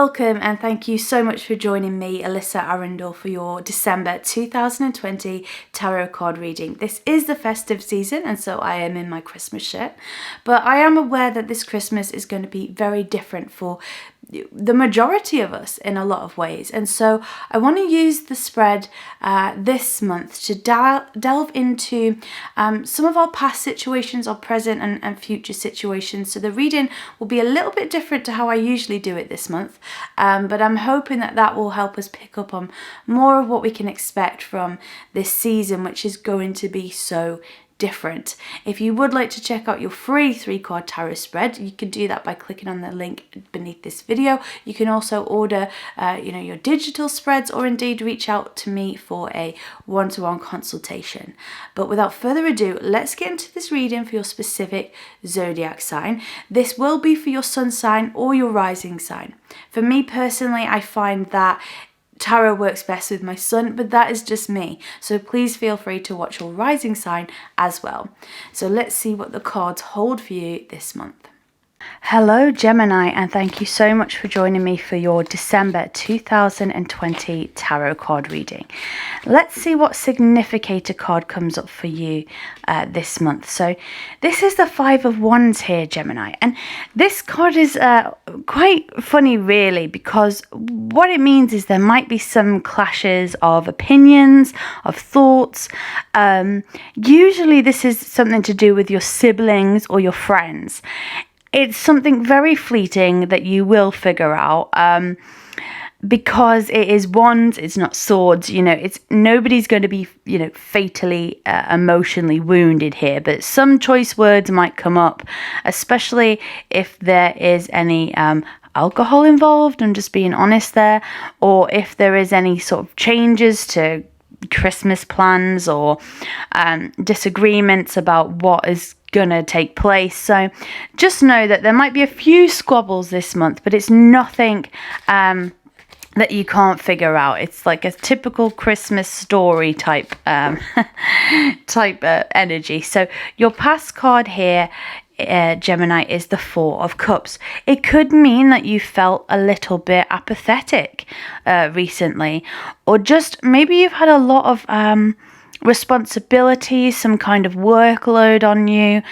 Welcome and thank you so much for joining me, Alyssa Arundell, for your December 2020 tarot card reading. This is the festive season and so I am in my Christmas shirt, but I am aware that this Christmas is going to be very different for the majority of us in a lot of ways, and so I want to use the spread this month to delve into some of our past situations, our present and future situations. So the reading will be a little bit different to how I usually do it this month, but I'm hoping that will help us pick up on more of what we can expect from this season, which is going to be so different. If you would like to check out your free 3-card tarot spread, you can do that by clicking on the link beneath this video. You can also order your digital spreads, or indeed reach out to me for a one-to-one consultation. But without further ado, let's get into this reading for your specific zodiac sign. This will be for your sun sign or your rising sign. For me personally, I find that tarot works best with my sun, but that is just me. So please feel free to watch your rising sign as well. So let's see what the cards hold for you this month. Hello Gemini, and thank you so much for joining me for your December 2020 tarot card reading. Let's see what significator card comes up for you this month. So this is the 5 of Wands here, Gemini, and this card is quite funny really, because what it means is there might be some clashes of opinions, of thoughts. Usually this is something to do with your siblings or your friends. It's something very fleeting that you will figure out, because it is wands, it's not swords. It's nobody's going to be, fatally emotionally wounded here, but some choice words might come up, especially if there is any alcohol involved. I'm just being honest there, or if there is any sort of changes to Christmas plans or disagreements about what is gonna take place. So just know that there might be a few squabbles this month, but it's nothing that you can't figure out. It's like a typical Christmas story type energy. So your past card here, Gemini, is the 4 of Cups. It could mean that you felt a little bit apathetic recently, or just maybe you've had a lot of responsibility, some kind of workload on you.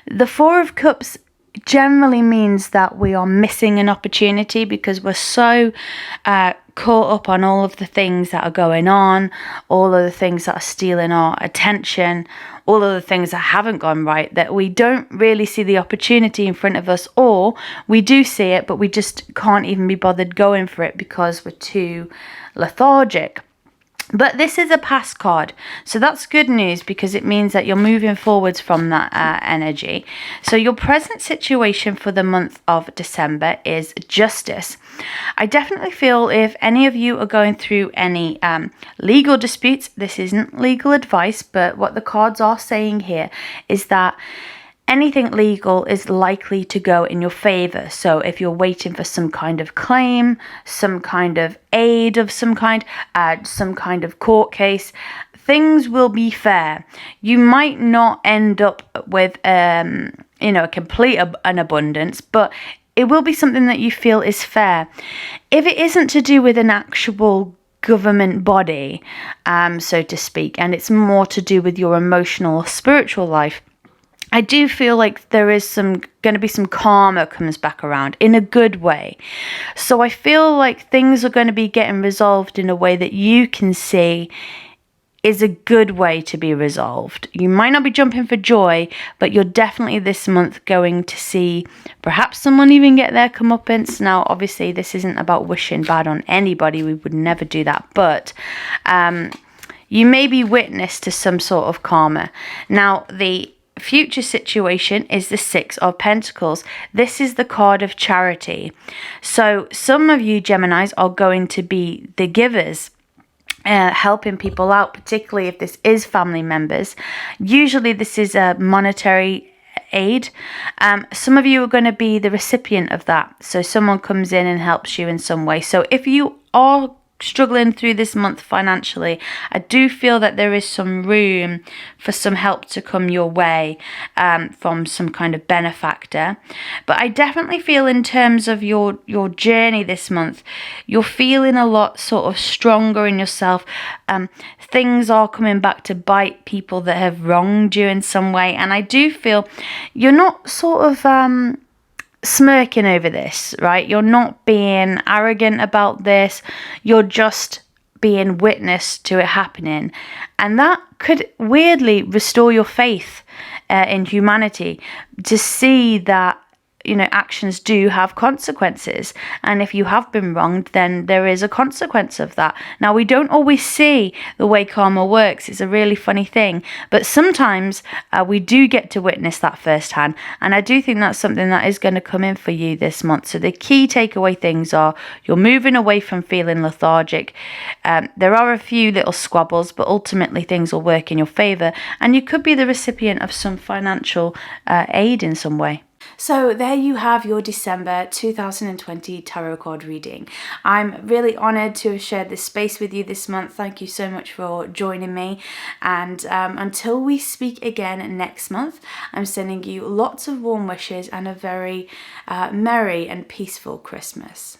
The 4 of Cups generally means that we are missing an opportunity because we're so caught up on all of the things that are going on, all of the things that are stealing our attention, all of the things that haven't gone right, that we don't really see the opportunity in front of us, or we do see it but we just can't even be bothered going for it because we're too lethargic. But this is a past card, so that's good news because it means that you're moving forwards from that energy. So your present situation for the month of December is justice. I definitely feel if any of you are going through any legal disputes, this isn't legal advice, but what the cards are saying here is that anything legal is likely to go in your favor. So if you're waiting for some kind of claim, some kind of aid of some kind of court case, things will be fair. You might not end up with a complete an abundance, but it will be something that you feel is fair. If it isn't to do with an actual government body, so to speak, and it's more to do with your emotional or spiritual life, I do feel like there is going to be some karma comes back around in a good way. So I feel like things are going to be getting resolved in a way that you can see is a good way to be resolved. You might not be jumping for joy, but you're definitely this month going to see perhaps someone even get their comeuppance. Now, obviously, this isn't about wishing bad on anybody. We would never do that. But you may be witness to some sort of karma. Now, the future situation is the 6 of Pentacles. This is the card of charity. So some of you Geminis are going to be the givers, helping people out, particularly if this is family members. Usually this is a monetary aid. Some of you are going to be the recipient of that. So someone comes in and helps you in some way. So if you are struggling through this month financially, I do feel that there is some room for some help to come your way from some kind of benefactor. But I definitely feel in terms of your journey this month, you're feeling a lot sort of stronger in yourself. Things are coming back to bite people that have wronged you in some way. And I do feel you're not sort of smirking over this, right? You're not being arrogant about this. You're just being witness to it happening. And that could weirdly restore your faith in humanity, to see that, you know, actions do have consequences, and if you have been wronged, then there is a consequence of that. Now, we don't always see the way karma works. It's a really funny thing, but sometimes we do get to witness that firsthand, and I do think that's something that is going to come in for you this month. So the key takeaway things are, you're moving away from feeling lethargic. There are a few little squabbles, but ultimately things will work in your favor, and you could be the recipient of some financial aid in some way. So there you have your December 2020 tarot card reading. I'm really honoured to have shared this space with you this month. Thank you so much for joining me. And until we speak again next month, I'm sending you lots of warm wishes and a very merry and peaceful Christmas.